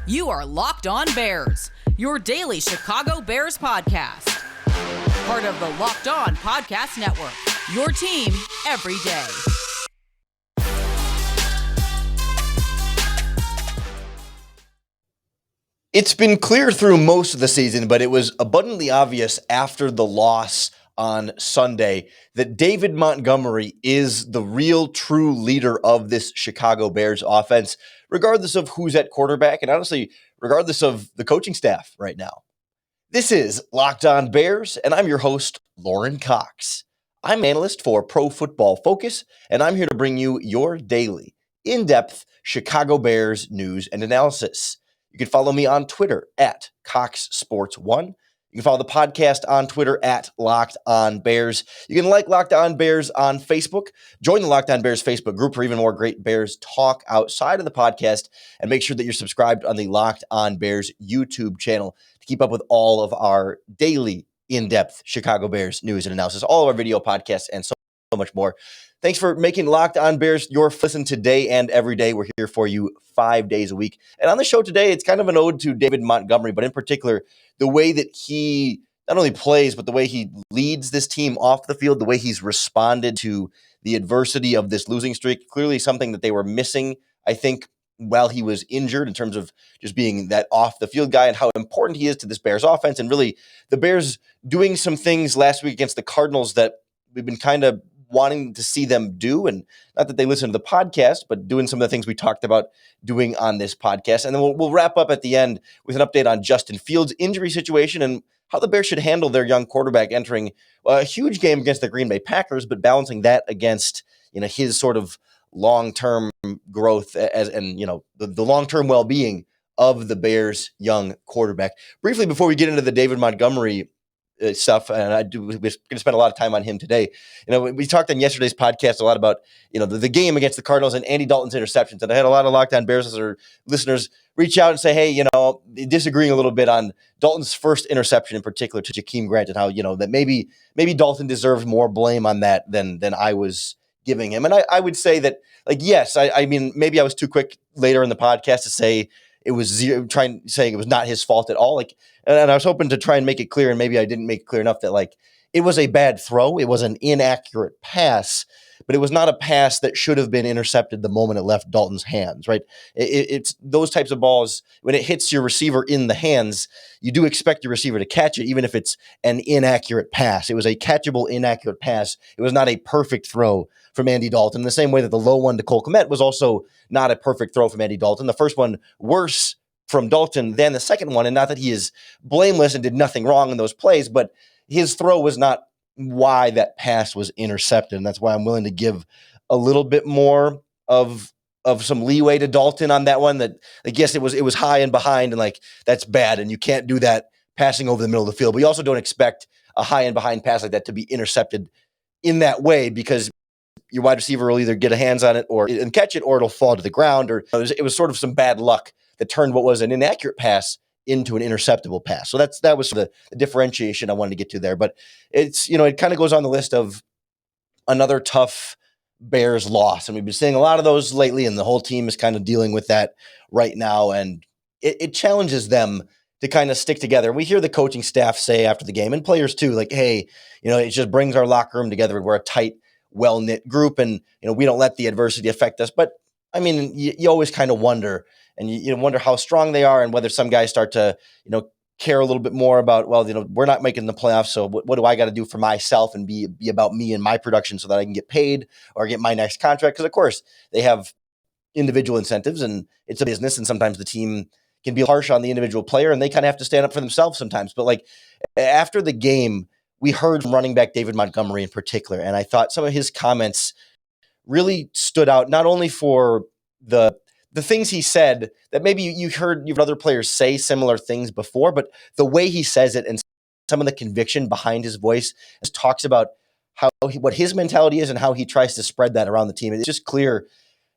You are Locked On Bears, your daily Chicago Bears podcast. Part of the Locked On Podcast Network, your team every day. It's been clear through most of the season, but it was abundantly obvious after the loss on Sunday that David Montgomery is the real true leader of this Chicago Bears offense, regardless of who's at quarterback and honestly, regardless of the coaching staff right now. This is Locked On Bears, and I'm your host, Lorin Cox. I'm an analyst for Pro Football Focus, and I'm here to bring you your daily, in-depth Chicago Bears news and analysis. You can follow me on Twitter at CoxSports1. You can follow the podcast on Twitter at Locked On Bears. You can like Locked On Bears on Facebook. Join the Locked On Bears Facebook group for even more great Bears talk outside of the podcast. And make sure that you're subscribed on the Locked On Bears YouTube channel to keep up with all of our daily in-depth Chicago Bears news and analysis, all of our video podcasts, and so much more. Thanks for making Locked On Bears your listen today and every day. We're here for you 5 days a week. And on the show today, it's kind of an ode to David Montgomery, but in particular, the way that he not only plays, but the way he leads this team off the field, the way he's responded to the adversity of this losing streak. Clearly something that they were missing, I think, while he was injured, in terms of just being that off the field guy and how important he is to this Bears offense. And really the Bears doing some things last week against the Cardinals that we've been kind of wanting to see them do, and not that they listen to the podcast, but doing some of the things we talked about doing on this podcast. And then we'll wrap up at the end with an update on Justin Fields' injury situation and how the Bears should handle their young quarterback entering a huge game against the Green Bay Packers, but balancing that against his sort of long-term growth and the long-term well-being of the Bears' young quarterback. Briefly, before we get into the David Montgomery stuff, and we're going to spend a lot of time on him today. We talked on yesterday's podcast a lot about the game against the Cardinals and Andy Dalton's interceptions, and I had a lot of Locked On Bears listeners reach out and say, hey, disagreeing a little bit on Dalton's first interception in particular to Jakeem Grant, and how that maybe Dalton deserved more blame on that than I was giving him. And I would say that, yes, I mean, maybe I was too quick later in the podcast to say it was saying it was not his fault at all. And I was hoping to try and make it clear, and maybe I didn't make it clear enough, that it was a bad throw. It was an inaccurate pass, but it was not a pass that should have been intercepted the moment it left Dalton's hands, right? It's those types of balls, when it hits your receiver in the hands, you do expect your receiver to catch it, even if it's an inaccurate pass. It was a catchable, inaccurate pass. It was not a perfect throw from Andy Dalton, in the same way that the low one to Cole Kmet was also not a perfect throw from Andy Dalton. The first one worse from Dalton than the second one, and not that he is blameless and did nothing wrong in those plays, but his throw was not why that pass was intercepted, and that's why I'm willing to give a little bit more of some leeway to Dalton on that one. That, yes, it was high and behind, and that's bad, and you can't do that passing over the middle of the field. But you also don't expect a high and behind pass like that to be intercepted in that way, because your wide receiver will either get a hands on it and catch it, or it'll fall to the ground. Or it was sort of some bad luck that turned what was an inaccurate pass into an interceptable pass. So that was the differentiation I wanted to get to there. But it's, it kind of goes on the list of another tough Bears loss. And we've been seeing a lot of those lately, and the whole team is kind of dealing with that right now. And it challenges them to kind of stick together. We hear the coaching staff say after the game, and players too, hey, it just brings our locker room together. We're a tight, well-knit group, and we don't let the adversity affect us. But I mean, you always kind of wonder, and you wonder how strong they are, and whether some guys start to care a little bit more about, well, we're not making the playoffs, so what do I got to do for myself and be about me and my production so that I can get paid or get my next contract? Because of course they have individual incentives, and it's a business, and sometimes the team can be harsh on the individual player, and they kind of have to stand up for themselves sometimes. But after the game, we heard from running back David Montgomery in particular, and I thought some of his comments really stood out, not only for the things he said that maybe you've heard other players say similar things before, but the way he says it and some of the conviction behind his voice talks about what his mentality is and how he tries to spread that around the team. It's just clear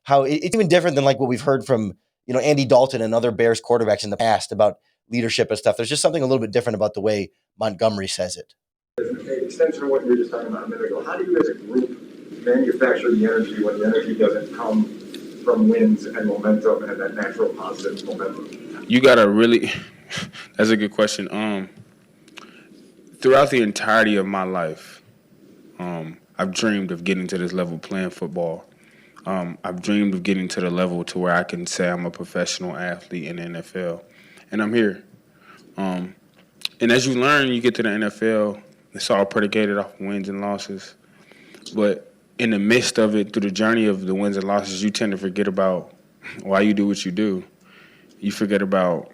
how it's even different than what we've heard from Andy Dalton and other Bears quarterbacks in the past about leadership and stuff. There's just something a little bit different about the way Montgomery says it. An extension of what you were just talking about a minute ago, how do you as a group manufacture the energy when the energy doesn't come from wins and momentum and that natural positive momentum? You got to really – that's a good question. Throughout the entirety of my life, I've dreamed of getting to this level playing football. I've dreamed of getting to the level to where I can say I'm a professional athlete in the NFL, and I'm here. And as you learn, you get to the NFL, it's all predicated off wins and losses. But in the midst of it, through the journey of the wins and losses, you tend to forget about why you do what you do. You forget about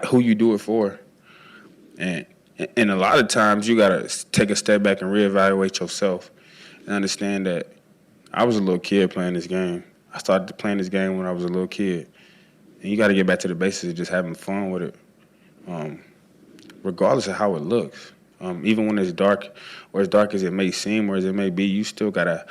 who you do it for. And a lot of times you got to take a step back and reevaluate yourself and understand that I was a little kid playing this game. I started playing this game when I was a little kid. And you got to get back to the basics of just having fun with it, regardless of how it looks. Even when it's dark, or as dark as it may seem or as it may be, you still got to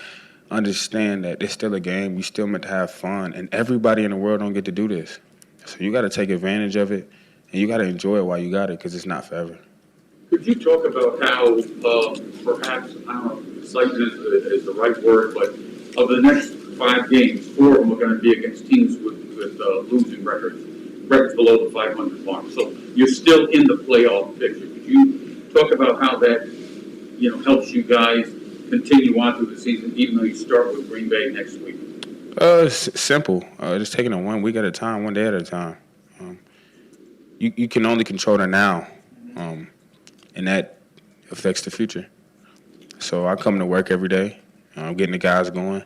understand that it's still a game. You still meant to have fun. And everybody in the world don't get to do this. So you got to take advantage of it, and you got to enjoy it while you got it, because it's not forever. Could you talk about how perhaps, I don't know, excitement is the right word, but of the next 5 games, 4 of them are going to be against teams with losing records below the 500 mark. So you're still in the playoff picture. Could you talk about how that, helps you guys continue on through the season, even though you start with Green Bay next week? It's simple. Just taking it 1 week at a time, 1 day at a time. You can only control the now, and that affects the future. So I come to work every day. I'm getting the guys going.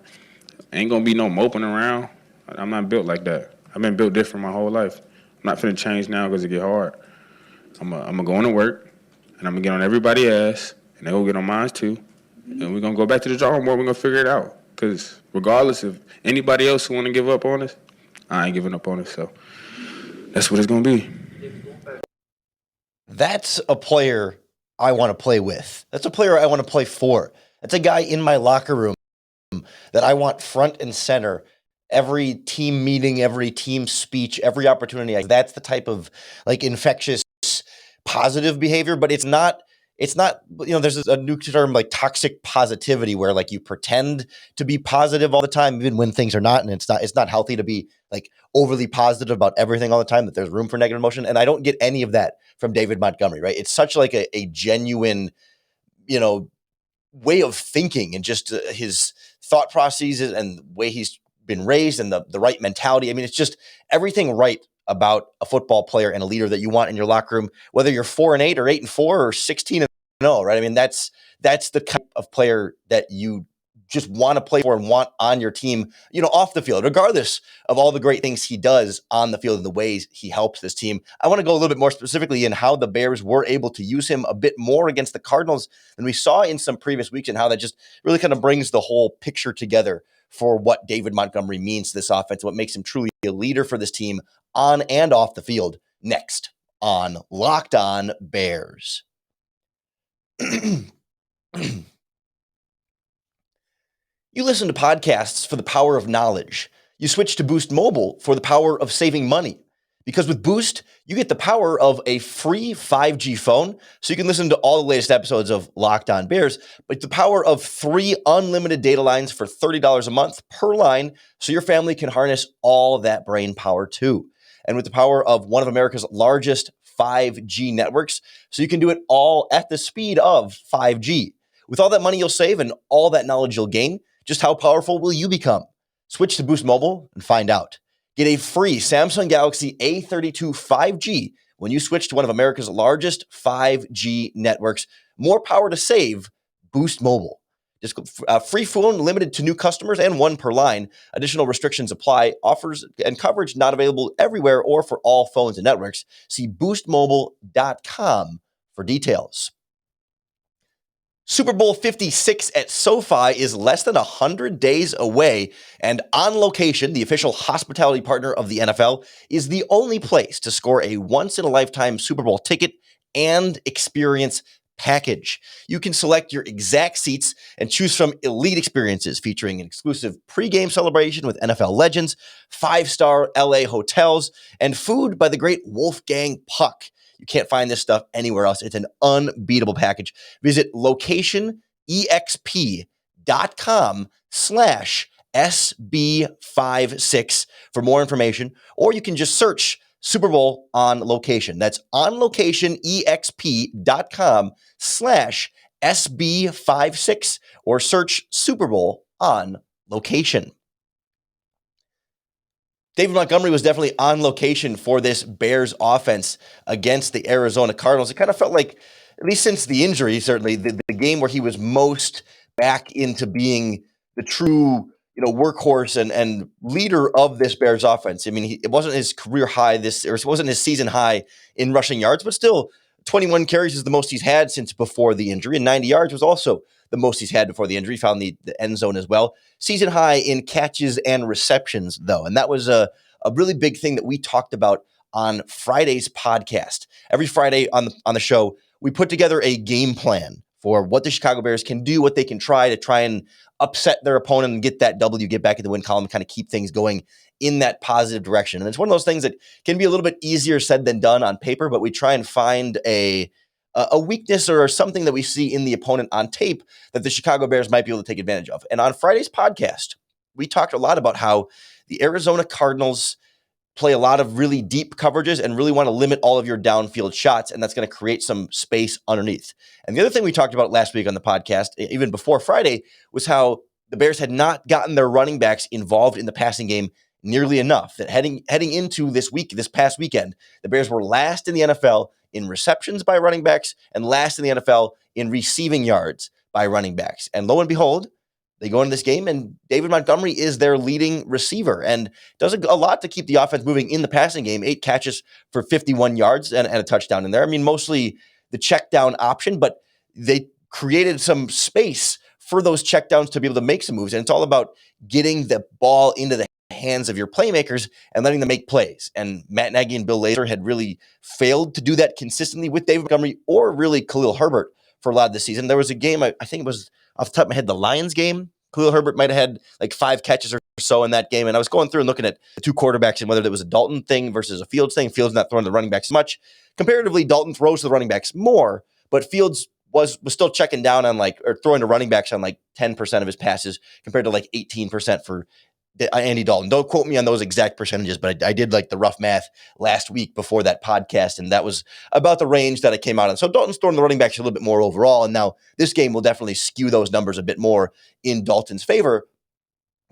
Ain't going to be no moping around. I'm not built like that. I've been built different my whole life. I'm not finna change now because it get hard. I'm going to go into work, and I'm going to get on everybody's ass, and they going to get on mine too. And we're going to go back to the drawing board. We're going to figure it out. Because regardless of anybody else who want to give up on us, I ain't giving up on us. So that's what it's going to be. That's a player I want to play with. That's a player I want to play for. That's a guy in my locker room that I want front and center. Every team meeting, every team speech, every opportunity. That's the type of infectious positive behavior, but it's not, there's a new term like toxic positivity where you pretend to be positive all the time, even when things are not. And it's not healthy to be overly positive about everything all the time, that there's room for negative emotion. And I don't get any of that from David Montgomery, right? It's such a genuine, way of thinking, and just his thought processes and the way he's been raised, and the right mentality. I mean, it's just everything right about a football player and a leader that you want in your locker room, whether you're 4-8 or 8-4 or 16-0, right? I mean, that's the kind of player that you just want to play for and want on your team, off the field, regardless of all the great things he does on the field and the ways he helps this team. I want to go a little bit more specifically in how the Bears were able to use him a bit more against the Cardinals than we saw in some previous weeks, and how that just really kind of brings the whole picture together for what David Montgomery means to this offense, what makes him truly a leader for this team on and off the field. Next on Locked On Bears. You listen to podcasts for the power of knowledge. You switch to Boost Mobile for the power of saving money. Because with Boost, you get the power of a free 5G phone, so you can listen to all the latest episodes of Locked On Bears, but the power of 3 unlimited data lines for $30 a month per line, so your family can harness all of that brain power too. And with the power of one of America's largest 5G networks, so you can do it all at the speed of 5G. With all that money you'll save and all that knowledge you'll gain, just how powerful will you become? Switch to Boost Mobile and find out. Get a free Samsung Galaxy A32 5G when you switch to one of America's largest 5G networks. More power to save. Boost Mobile. Just free phone limited to new customers and 1 per line. Additional restrictions apply. Offers and coverage not available everywhere or for all phones and networks. See boostmobile.com for details. Super Bowl 56 at SoFi is less than 100 days away, and On Location, the official hospitality partner of the NFL, is the only place to score a once-in-a-lifetime Super Bowl ticket and experience package. You can select your exact seats and choose from elite experiences featuring an exclusive pregame celebration with NFL legends, 5-star LA hotels, and food by the great Wolfgang Puck. You can't find this stuff anywhere else. It's an unbeatable package. Visit locationexp.com/LA SB56 for more information, or you can just search Super Bowl On Location. That's onlocationexp.com/SB56 or search Super Bowl On Location. David Montgomery was definitely on location for this Bears offense against the Arizona Cardinals. It kind of felt like, at least since the injury, certainly the game where he was most back into being the true, workhorse and leader of this Bears offense. I mean, it wasn't his career high or it wasn't his season high in rushing yards, but still 21 carries is the most he's had since before the injury, and 90 yards was also the most he's had before the injury. Found the end zone as well. Season high in catches and receptions, though, and that was a really big thing that we talked about on Friday's podcast. Every Friday on the show, we put together a game plan for what the Chicago Bears can do, what they can try and upset their opponent and get that W, get back in the win column, and kind of keep things going in that positive direction. And it's one of those things that can be a little bit easier said than done on paper, but we try and find a weakness or something that we see in the opponent on tape that the Chicago Bears might be able to take advantage of. And on Friday's podcast, we talked a lot about how the Arizona Cardinals play a lot of really deep coverages and really want to limit all of your downfield shots, and that's going to create some space underneath. And the other thing we talked about last week on the podcast, even before Friday, was how the Bears had not gotten their running backs involved in the passing game nearly enough. That heading into this past weekend, the Bears were last in the NFL in receptions by running backs and last in the NFL in receiving yards by running backs. And lo and behold, they go into this game, and David Montgomery is their leading receiver and does a lot to keep the offense moving in the passing game. 8 catches for 51 yards and a touchdown in there. I mean, mostly the check down option, but they created some space for those check downs to be able to make some moves. And it's all about getting the ball into the hands of your playmakers and letting them make plays. And Matt Nagy and Bill Lazor had really failed to do that consistently with David Montgomery or really Khalil Herbert for a lot of the season. There was a game, I think it was off the top of my head, the Lions game. Khalil Herbert might have had like 5 catches or so in that game. And I was going through and looking at the two quarterbacks and whether it was a Dalton thing versus a Fields thing. Fields not throwing the running backs much. Comparatively, Dalton throws to the running backs more, but Fields was still checking down on or throwing to running backs on 10% of his passes compared to 18% for Andy Dalton. Don't quote me on those exact percentages, but I did the rough math last week before that podcast, and that was about the range that I came out on. So Dalton's throwing the running backs a little bit more overall, and now this game will definitely skew those numbers a bit more in Dalton's favor.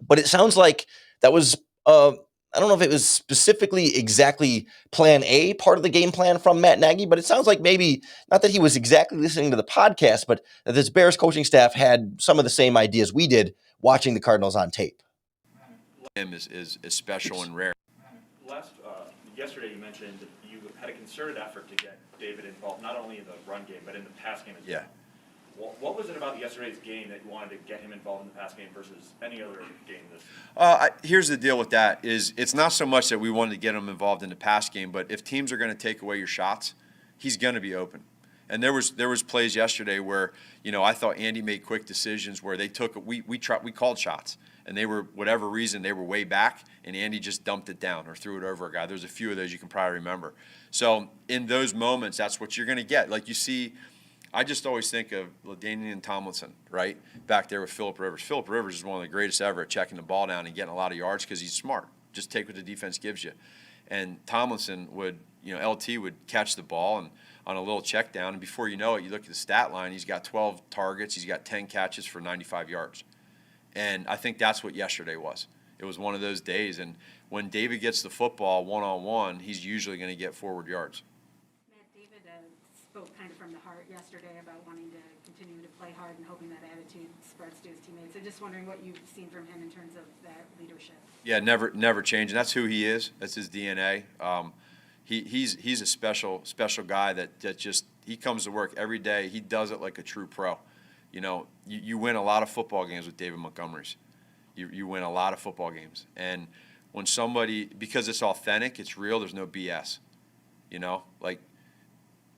But it sounds like that was, I don't know if it was specifically exactly plan A, part of the game plan from Matt Nagy, but it sounds like maybe, not that he was exactly listening to the podcast, but that this Bears coaching staff had some of the same ideas we did watching the Cardinals on tape. Him is special and rare. Yesterday you mentioned you had a concerted effort to get David involved, not only in the run game, but in the pass game as well. Yeah. What was it about yesterday's game that you wanted to get him involved in the pass game versus any other game this Here's the deal with that is it's not so much that we wanted to get him involved in the pass game, but if teams are going to take away your shots, he's going to be open. And there was plays yesterday where, I thought Andy made quick decisions where we called shots. And they were, whatever reason, they were way back, and Andy just dumped it down or threw it over a guy. There's a few of those you can probably remember. So in those moments, that's what you're going to get. Like you see, I just always think of LaDainian Tomlinson, right, back there with Phillip Rivers. Phillip Rivers is one of the greatest ever at checking the ball down and getting a lot of yards because he's smart. Just take what the defense gives you. And Tomlinson would, LT would catch the ball and on a little check down, and before you know it, you look at the stat line, he's got 12 targets, he's got 10 catches for 95 yards. And I think that's what yesterday was. It was one of those days. And when David gets the football one-on-one, he's usually going to get forward yards. Matt, David spoke kind of from the heart yesterday about wanting to continue to play hard and hoping that attitude spreads to his teammates. So just wondering what you've seen from him in terms of that leadership. Yeah, never change. And that's who he is. That's his DNA. He's a special guy that just he comes to work every day. He does it like a true pro. You win a lot of football games with David Montgomery's. You win a lot of football games. And when somebody, because it's authentic, it's real, there's no BS.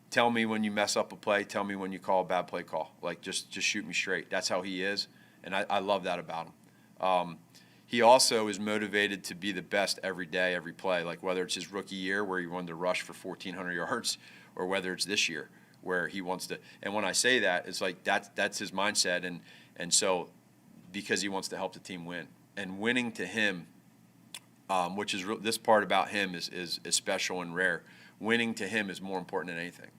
Tell me when you mess up a play, tell me when you call a bad play call. Just shoot me straight. That's how he is, and I love that about him. He also is motivated to be the best every day, every play, whether it's his rookie year where he wanted to rush for 1,400 yards or whether it's this year where he wants to. And when I say that, it's that's his mindset. And so because he wants to help the team win. and winning to him, which is this part about him is special and rare. Winning to him is more important than anything,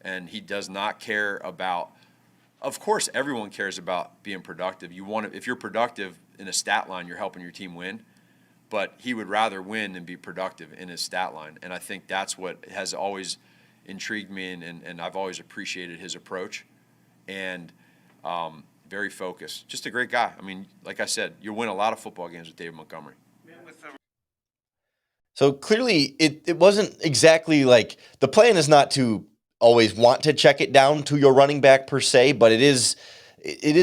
and he does not care about. Of course, everyone cares about being productive. If you're productive in a stat line, you're helping your team win. But he would rather win than be productive in his stat line, and I think that's what has always intrigued me, and I've always appreciated his approach, and very focused. Just a great guy. I mean, like I said, you'll win a lot of football games with David Montgomery. So clearly, it wasn't exactly like the plan is not to always want to check it down to your running back per se, but it is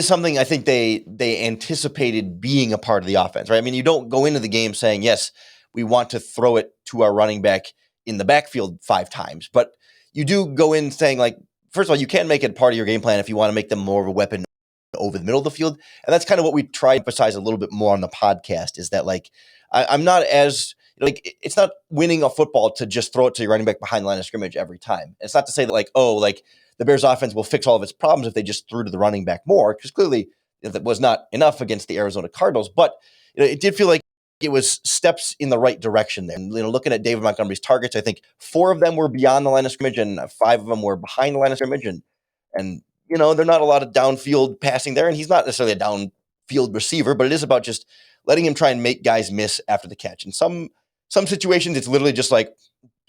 something I think they anticipated being a part of the offense, right? I mean, you don't go into the game saying, yes, we want to throw it to our running back in the backfield 5 times, but you do go in saying, like, first of all, you can make it part of your game plan if you want to make them more of a weapon over the middle of the field. And that's kind of what we try to emphasize a little bit more on the podcast, is that, like, I'm not as, like, it's not winning a football to just throw it to your running back behind the line of scrimmage every time. It's not to say that, like, oh, like, the Bears offense will fix all of its problems if they just threw to the running back more, because clearly that was not enough against the Arizona Cardinals. But it did feel like it was steps in the right direction there. And, looking at David Montgomery's targets, I think 4 of them were beyond the line of scrimmage and 5 of them were behind the line of scrimmage. And they're not a lot of downfield passing there. And he's not necessarily a downfield receiver, but it is about just letting him try and make guys miss after the catch. In some situations, it's literally just like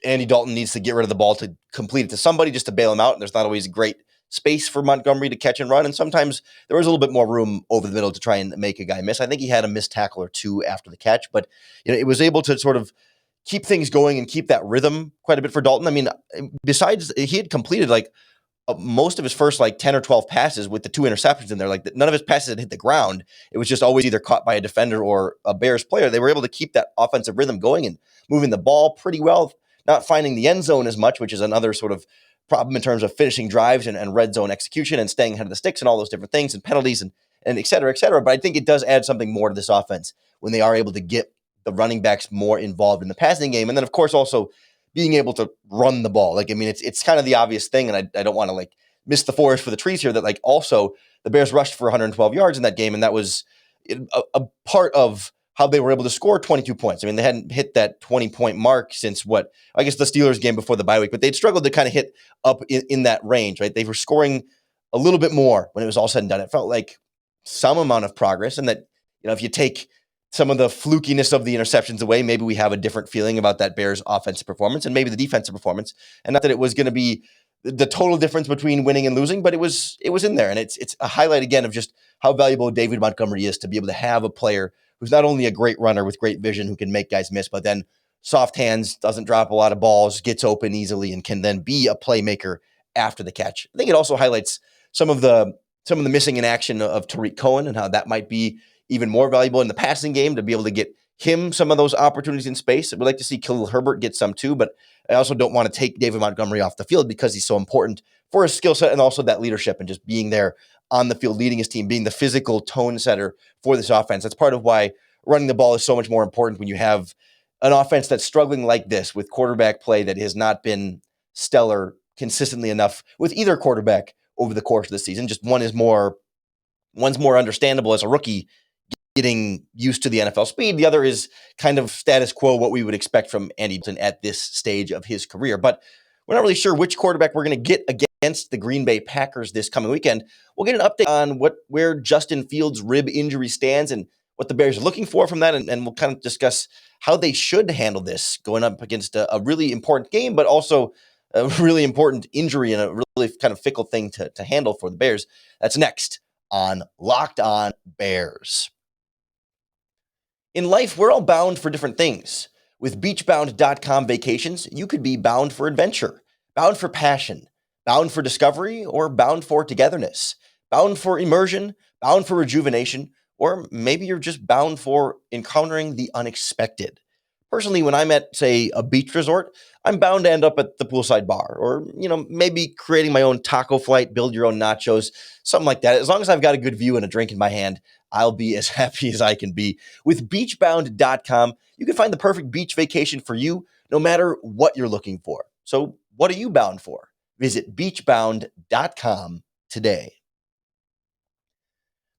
Andy Dalton needs to get rid of the ball to complete it to somebody just to bail him out. And there's not always great space for Montgomery to catch and run. And sometimes there was a little bit more room over the middle to try and make a guy miss. I think he had a missed tackle or 2 after the catch, but it was able to sort of keep things going and keep that rhythm quite a bit for Dalton. I mean, besides, he had completed like most of his first like 10 or 12 passes with the 2 interceptions in there. Like, none of his passes had hit the ground. It was just always either caught by a defender or a Bears player. They were able to keep that offensive rhythm going and moving the ball pretty well, not finding the end zone as much, which is another sort of problem in terms of finishing drives and red zone execution and staying ahead of the sticks and all those different things and penalties and et cetera, et cetera. But I think it does add something more to this offense when they are able to get the running backs more involved in the passing game. And then, of course, also being able to run the ball. Like, I mean, it's kind of the obvious thing, and I don't want to like miss the forest for the trees here, that like also the Bears rushed for 112 yards in that game, and that was a part of how they were able to score 22 points. I mean, they hadn't hit that 20-point mark since the Steelers game before the bye week, but they'd struggled to kind of hit up in that range, right? They were scoring a little bit more when it was all said and done. It felt like some amount of progress, and that, if you take some of the flukiness of the interceptions away, maybe we have a different feeling about that Bears offensive performance and maybe the defensive performance. And not that it was going to be the total difference between winning and losing, but it was in there. And it's a highlight again of just how valuable David Montgomery is, to be able to have a player who's not only a great runner with great vision, who can make guys miss, but then soft hands, doesn't drop a lot of balls, gets open easily, and can then be a playmaker after the catch. I think it also highlights some of the missing in action of Tariq Cohen and how that might be even more valuable in the passing game, to be able to get him some of those opportunities in space. We'd like to see Khalil Herbert get some too, but I also don't want to take David Montgomery off the field because he's so important for his skill set and also that leadership and just being there on the field, leading his team, being the physical tone setter for this offense. That's part of why running the ball is so much more important when you have an offense that's struggling like this, with quarterback play that has not been stellar consistently enough with either quarterback over the course of the season. Just one's more understandable as a rookie, getting used to the NFL speed. The other is kind of status quo, what we would expect from Andy Dalton at this stage of his career. But we're not really sure which quarterback we're going to get against the Green Bay Packers this coming weekend. We'll get an update on where Justin Fields' rib injury stands and what the Bears are looking for from that. And we'll kind of discuss how they should handle this going up against a really important game, but also a really important injury and a really kind of fickle thing to handle for the Bears. That's next on Locked On Bears. In life, we're all bound for different things. With beachbound.com vacations, you could be bound for adventure, bound for passion, bound for discovery, or bound for togetherness, bound for immersion, bound for rejuvenation, or maybe you're just bound for encountering the unexpected. Personally, when I'm at, say, a beach resort, I'm bound to end up at the poolside bar, or, maybe creating my own taco flight, build your own nachos, something like that. As long as I've got a good view and a drink in my hand, I'll be as happy as I can be. With beachbound.com, you can find the perfect beach vacation for you, no matter what you're looking for. So what are you bound for? Visit beachbound.com today.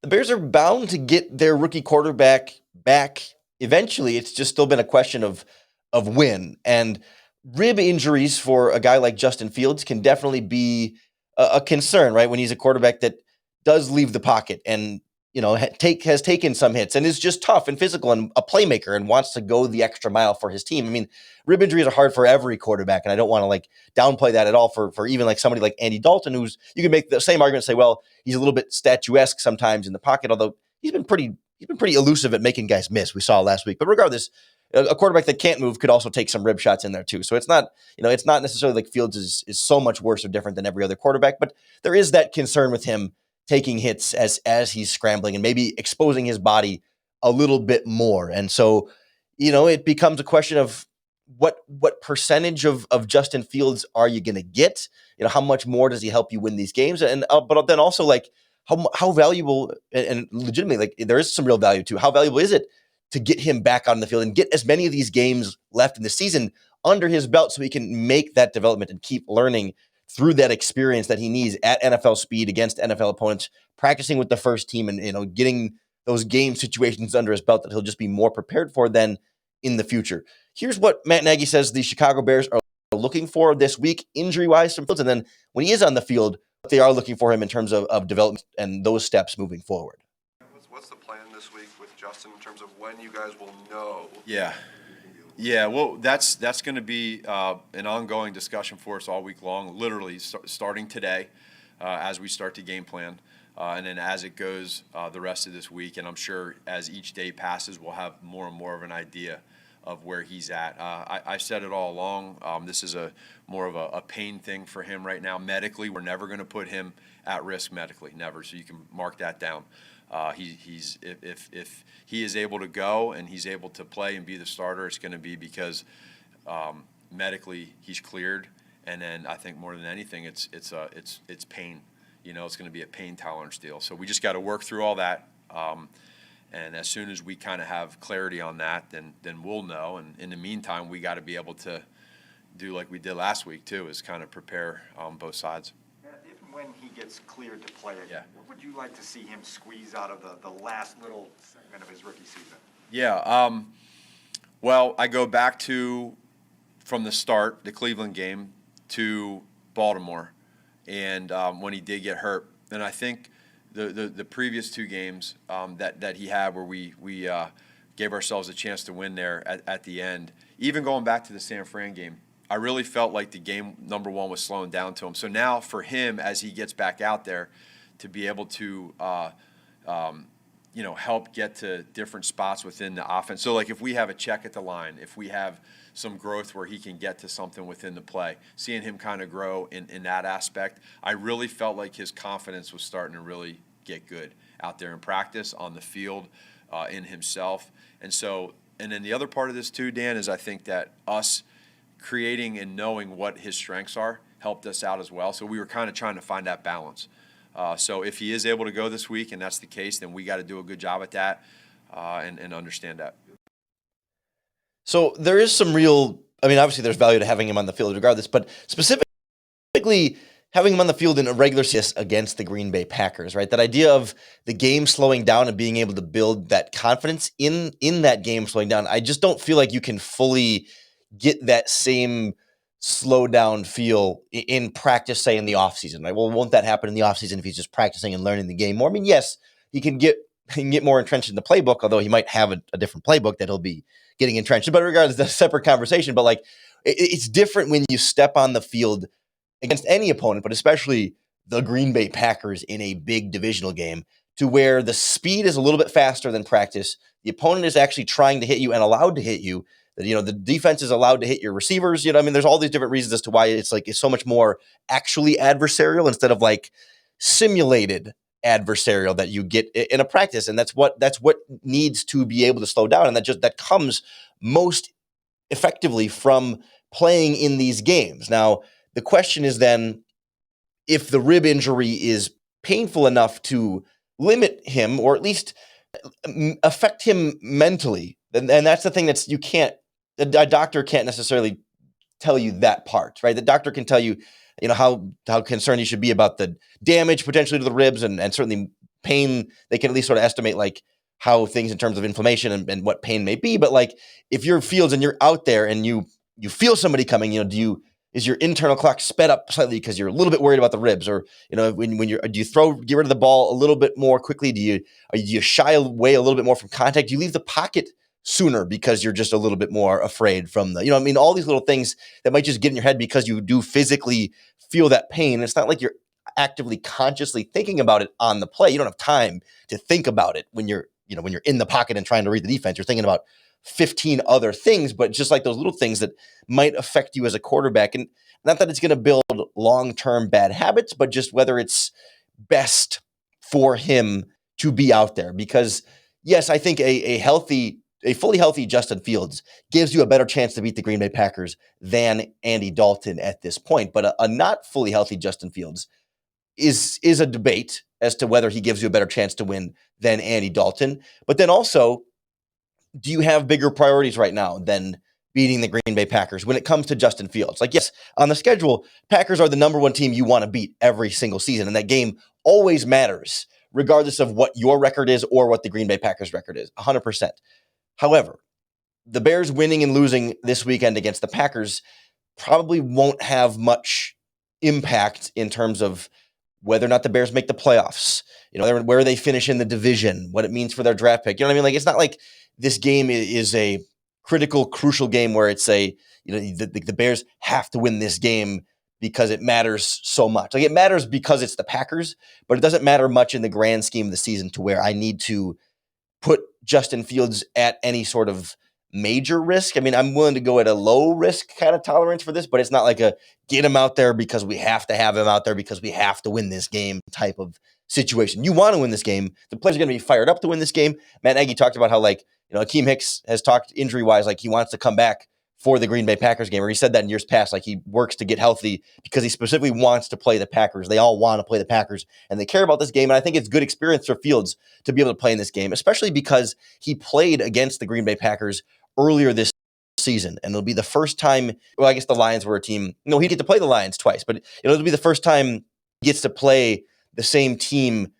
The Bears are bound to get their rookie quarterback back eventually. It's just still been a question of when. And rib injuries for a guy like Justin Fields can definitely be a concern, right? When he's a quarterback that does leave the pocket and has taken some hits and is just tough and physical and a playmaker and wants to go the extra mile for his team. I mean, rib injuries are hard for every quarterback, and I don't want to like downplay that at all for even like somebody like Andy Dalton, who's, you can make the same argument, say, well, he's a little bit statuesque sometimes in the pocket, although he's been pretty elusive at making guys miss. We saw last week. But regardless, a quarterback that can't move could also take some rib shots in there too. So it's not necessarily like Fields is so much worse or different than every other quarterback, but there is that concern with him taking hits as he's scrambling and maybe exposing his body a little bit more. And so, it becomes a question of what percentage of Justin Fields are you going to get? How much more does he help you win these games? And but then also like how valuable, and legitimately, like, there is some real value to how valuable is it to get him back on the field and get as many of these games left in the season under his belt so he can make that development and keep learning through that experience that he needs at NFL speed against NFL opponents, practicing with the first team and, getting those game situations under his belt that he'll just be more prepared for then in the future. Here's what Matt Nagy says the Chicago Bears are looking for this week, injury-wise from Fields, and then when he is on the field, what they are looking for him in terms of development and those steps moving forward. What's the plan this week with Justin in terms of when you guys will know? Yeah, well, that's going to be an ongoing discussion for us all week long, literally starting today as we start to game plan, and then as it goes the rest of this week. And I'm sure as each day passes, we'll have more and more of an idea of where he's at. I said it all along. This is more of a pain thing for him right now. Medically, we're never going to put him at risk medically, never. So you can mark that down. If he is able to go and he's able to play and be the starter, it's going to be because medically he's cleared. And then I think more than anything, it's pain. It's going to be a pain tolerance deal. So we just got to work through all that. And as soon as we kind of have clarity on that, then we'll know. And in the meantime, we got to be able to do like we did last week too, is kind of prepare both sides. If when he gets cleared to play again, Yeah. what would you like to see him squeeze out of the last little segment of his rookie season? Yeah. Well, I go back to from the start, the Cleveland game, to Baltimore, and when he did get hurt. And I think the previous two games that he had where we gave ourselves a chance to win there at the end, even going back to the San Fran game, I really felt like the game, number one, was slowing down to him. So now for him, as he gets back out there, to be able to help get to different spots within the offense. So like if we have a check at the line, if we have some growth where he can get to something within the play, seeing him kind of grow in that aspect, I really felt like his confidence was starting to really get good out there in practice, on the field, in himself. And then the other part of this too, Dan, is I think that us creating and knowing what his strengths are helped us out as well. So we were kind of trying to find that balance. So if he is able to go this week, and that's the case, then we got to do a good job at that and understand that. So there is some real, obviously there's value to having him on the field regardless, but specifically having him on the field in a regular season against the Green Bay Packers, right? That idea of the game slowing down and being able to build that confidence in that game slowing down. I just don't feel like you can fully get that same slow down feel in practice, say in the offseason, right? Well, won't that happen in the offseason if he's just practicing and learning the game more? Yes, he can get more entrenched in the playbook, although he might have a different playbook that he'll be getting entrenched in. But regardless, that's a separate conversation. But like, it's different when you step on the field against any opponent, but especially the Green Bay Packers in a big divisional game, to where the speed is a little bit faster than practice. The opponent is actually trying to hit you and allowed to hit you. The defense is allowed to hit your receivers. There's all these different reasons as to why it's so much more actually adversarial instead of like simulated adversarial that you get in a practice. And that's what needs to be able to slow down. And that comes most effectively from playing in these games. Now, the question is then, if the rib injury is painful enough to limit him or at least affect him mentally, and that's the thing a doctor can't necessarily tell you that part, right? The doctor can tell you, how concerned you should be about the damage potentially to the ribs and certainly pain. They can at least sort of estimate like how things in terms of inflammation and what pain may be. But like, if you're Fields and you're out there and you feel somebody coming, is your internal clock sped up slightly because you're a little bit worried about the ribs, or when you're do you get rid of the ball a little bit more quickly? Do you shy away a little bit more from contact? Do you leave the pocket sooner because you're just a little bit more afraid from all these little things that might just get in your head because you do physically feel that pain. It's not like you're actively consciously thinking about it on the play. You don't have time to think about it when you're in the pocket and trying to read the defense. You're thinking about 15 other things, but just like those little things that might affect you as a quarterback. And not that it's going to build long-term bad habits, but just whether it's best for him to be out there. Because yes, I think a fully healthy Justin Fields gives you a better chance to beat the Green Bay Packers than Andy Dalton at this point. But a not fully healthy Justin Fields is a debate as to whether he gives you a better chance to win than Andy Dalton. But then also, do you have bigger priorities right now than beating the Green Bay Packers when it comes to Justin Fields? Like, yes, on the schedule, Packers are the number one team you want to beat every single season, and that game always matters, regardless of what your record is or what the Green Bay Packers record is, 100%. However, the Bears winning and losing this weekend against the Packers probably won't have much impact in terms of whether or not the Bears make the playoffs, where they finish in the division, what it means for their draft pick. You know what I mean? Like, it's not like this game is a critical, crucial game where it's the Bears have to win this game because it matters so much. Like, it matters because it's the Packers, but it doesn't matter much in the grand scheme of the season to where I need to put Justin Fields at any sort of major risk. I mean, I'm willing to go at a low risk kind of tolerance for this, but it's not like a get him out there because we have to have him out there because we have to win this game type of situation. You want to win this game. The players are going to be fired up to win this game. Matt Nagy talked about how, Akeem Hicks has talked injury-wise, like he wants to come back for the Green Bay Packers game, or he said that in years past, like he works to get healthy because he specifically wants to play the Packers. They all want to play the Packers, and they care about this game, and I think it's good experience for Fields to be able to play in this game, especially because he played against the Green Bay Packers earlier this season, and it'll be the first time, well, I guess the Lions were a team, no, he'd get to play the Lions twice, but it'll be the first time he gets to play the same team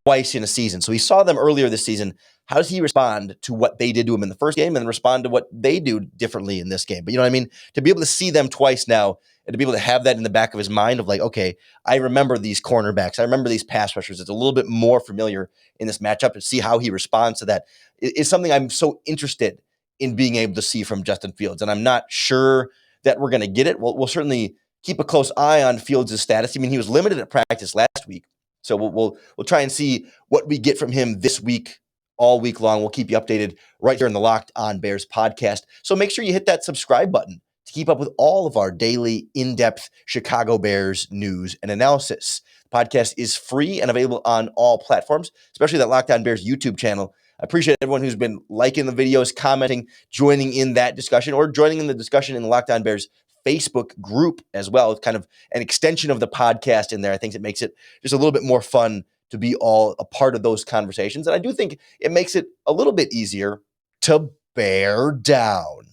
twice in a season. So he saw them earlier this season. How does he respond to what they did to him in the first game and respond to what they do differently in this game? But you know what I mean? To be able to see them twice now and to be able to have that in the back of his mind of like, okay, I remember these cornerbacks. I remember these pass rushers. It's a little bit more familiar in this matchup, to see how he responds to that is something I'm so interested in being able to see from Justin Fields. And I'm not sure that we're going to get it. We'll certainly keep a close eye on Fields' status. I mean, he was limited at practice last week. So we'll try and see what we get from him this week, all week long. We'll keep you updated right here in the Locked On Bears podcast. So make sure you hit that subscribe button to keep up with all of our daily in-depth Chicago Bears news and analysis. The podcast is free and available on all platforms, especially that Locked On Bears YouTube channel. I appreciate everyone who's been liking the videos, commenting, joining in that discussion, or joining in the discussion in the Locked On Bears Facebook group as well. It's kind of an extension of the podcast in there. I think it makes it just a little bit more fun to be all a part of those conversations. And I do think it makes it a little bit easier to bear down.